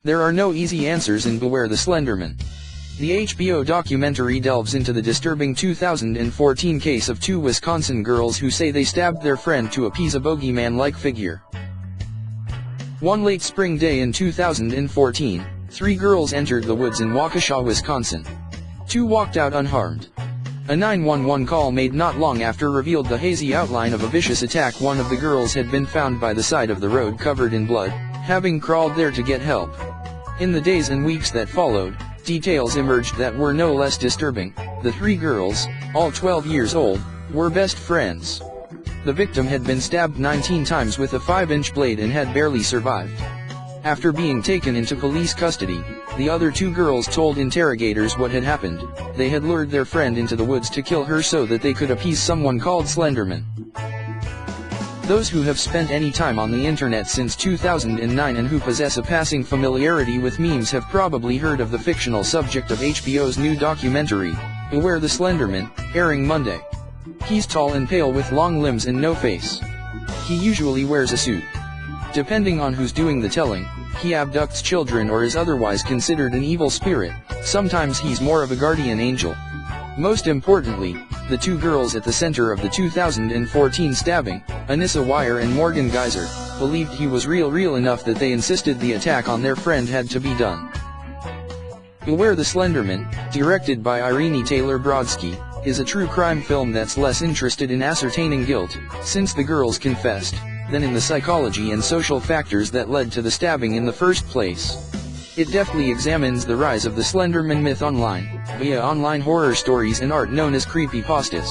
There are no easy answers in Beware the Slenderman. The HBO documentary delves into the disturbing 2014 case of two Wisconsin girls who say they stabbed their friend to appease a bogeyman-like figure. One late spring day in 2014, three girls entered the woods in Waukesha, Wisconsin. Two walked out unharmed. A 911 call made not long after revealed the hazy outline of a vicious attack. One of the girls had been found by the side of the road covered in blood, having crawled there to get help. In the days and weeks that followed, details emerged that were no less disturbing. The three girls, all 12 years old, were best friends. The victim had been stabbed 19 times with a 5-inch blade and had barely survived. After being taken into police custody, the other two girls told interrogators what had happened. They had lured their friend into the woods to kill her so that they could appease someone called Slenderman. Those who have spent any time on the internet since 2009 and who possess a passing familiarity with memes have probably heard of the fictional subject of HBO's new documentary, Beware the Slenderman, airing Monday. He's tall and pale with long limbs and no face. He usually wears a suit. Depending on who's doing the telling, he abducts children or is otherwise considered an evil spirit. Sometimes he's more of a guardian angel. Most importantly, the two girls at the center of the 2014 stabbing, Anissa Weier and Morgan Geyser, believed he was real enough that they insisted the attack on their friend had to be done. Beware the Slenderman, directed by Irene Taylor Brodsky, is a true crime film that's less interested in ascertaining guilt, since the girls confessed, than in the psychology and social factors that led to the stabbing in the first place. It deftly examines the rise of the Slenderman myth online, via online horror stories and art known as creepypastas,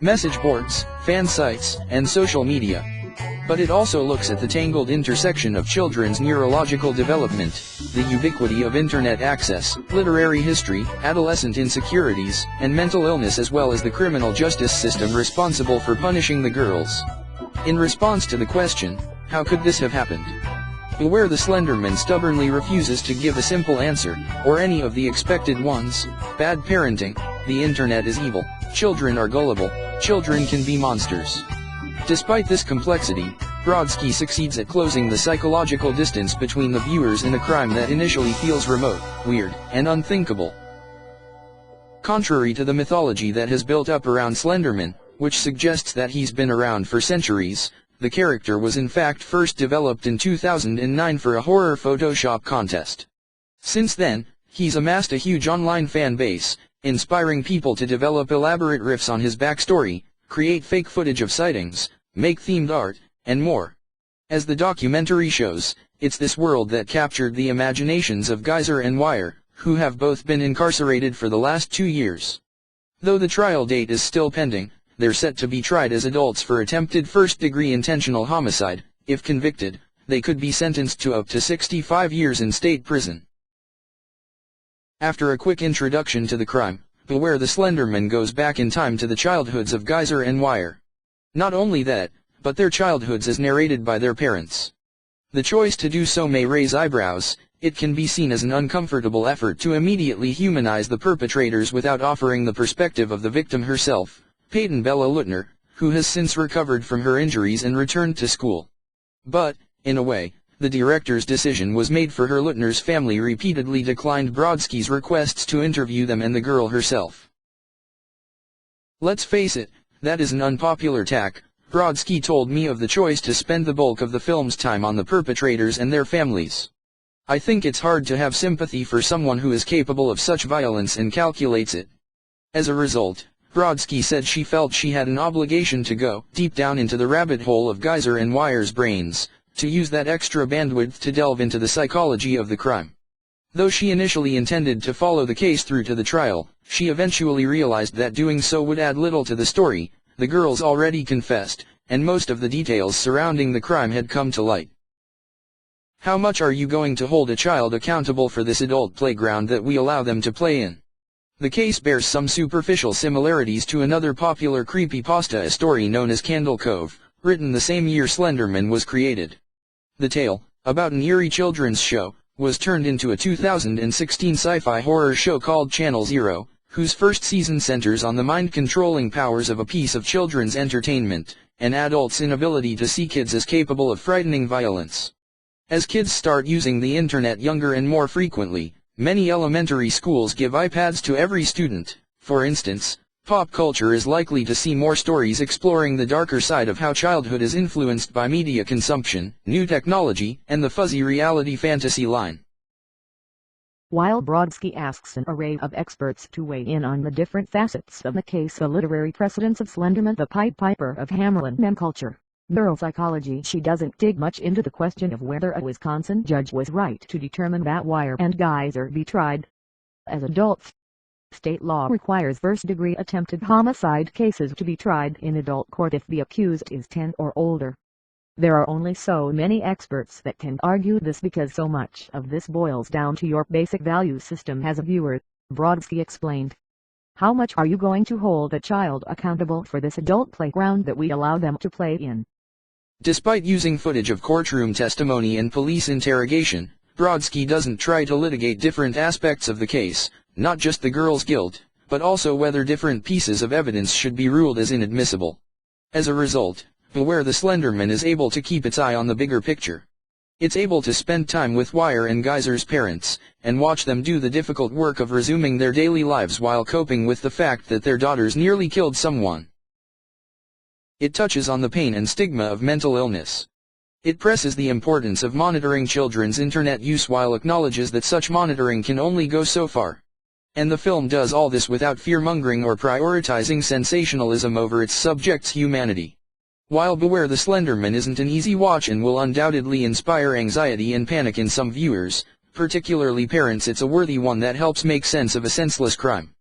message boards, fan sites, and social media. But it also looks at the tangled intersection of children's neurological development, the ubiquity of internet access, literary history, adolescent insecurities, and mental illness, as well as the criminal justice system responsible for punishing the girls. In response to the question, how could this have happened? Beware the Slenderman stubbornly refuses to give a simple answer, or any of the expected ones. Bad parenting, the internet is evil, children are gullible, children can be monsters. Despite this complexity, Brodsky succeeds at closing the psychological distance between the viewers and a crime that initially feels remote, weird, and unthinkable. Contrary to the mythology that has built up around Slenderman, which suggests that he's been around for centuries, the character was in fact first developed in 2009 for a horror Photoshop contest. Since then, he's amassed a huge online fan base, inspiring people to develop elaborate riffs on his backstory, create fake footage of sightings, make themed art, and more. As the documentary shows, it's this world that captured the imaginations of Geyser and Weier, who have both been incarcerated for the last 2 years. Though the trial date is still pending, they're set to be tried as adults for attempted first-degree intentional homicide. If convicted, they could be sentenced to up to 65 years in state prison. After a quick introduction to the crime, Beware the Slenderman goes back in time to the childhoods of Geyser and Weier. Not only that, but their childhoods as narrated by their parents. The choice to do so may raise eyebrows. It can be seen as an uncomfortable effort to immediately humanize the perpetrators without offering the perspective of the victim herself, Peyton Bella Lutner, who has since recovered from her injuries and returned to school. But, in a way, the director's decision was made for her. Lutner's family repeatedly declined Brodsky's requests to interview them and the girl herself. Let's face it, that is an unpopular tack. Brodsky told me of the choice to spend the bulk of the film's time on the perpetrators and their families. I think it's hard to have sympathy for someone who is capable of such violence and calculates it. As a result, Brodsky said she felt she had an obligation to go deep down into the rabbit hole of Geyser and Weier's brains, to use that extra bandwidth to delve into the psychology of the crime. Though she initially intended to follow the case through to the trial, she eventually realized that doing so would add little to the story. The girls already confessed, and most of the details surrounding the crime had come to light. How much are you going to hold a child accountable for this adult playground that we allow them to play in? The case bears some superficial similarities to another popular creepypasta, a story known as Candle Cove, written the same year Slenderman was created. The tale, about an eerie children's show, was turned into a 2016 sci-fi horror show called Channel Zero, whose first season centers on the mind-controlling powers of a piece of children's entertainment, and adults' inability to see kids as capable of frightening violence. As kids start using the internet younger and more frequently, many elementary schools give iPads to every student. For instance, pop culture is likely to see more stories exploring the darker side of how childhood is influenced by media consumption, new technology, and the fuzzy reality fantasy line. While Brodsky asks an array of experts to weigh in on the different facets of the case, the literary precedents of Slenderman, the Pied Piper of Hamelin meme culture, neuropsychology, she doesn't dig much into the question of whether a Wisconsin judge was right to determine that Wire and Geyser be tried as adults. State law requires first-degree attempted homicide cases to be tried in adult court if the accused is 10 or older. There are only so many experts that can argue this because so much of this boils down to your basic value system as a viewer, Brodsky explained. How much are you going to hold a child accountable for this adult playground that we allow them to play in? Despite using footage of courtroom testimony and police interrogation, Brodsky doesn't try to litigate different aspects of the case, not just the girl's guilt, but also whether different pieces of evidence should be ruled as inadmissible. As a result, Beware the Slenderman is able to keep its eye on the bigger picture. It's able to spend time with Wire and Geyser's parents, and watch them do the difficult work of resuming their daily lives while coping with the fact that their daughters nearly killed someone. It touches on the pain and stigma of mental illness. It presses the importance of monitoring children's internet use while acknowledges that such monitoring can only go so far. And the film does all this without fear-mongering or prioritizing sensationalism over its subject's humanity. While Beware the Slenderman isn't an easy watch and will undoubtedly inspire anxiety and panic in some viewers, particularly parents, it's a worthy one that helps make sense of a senseless crime.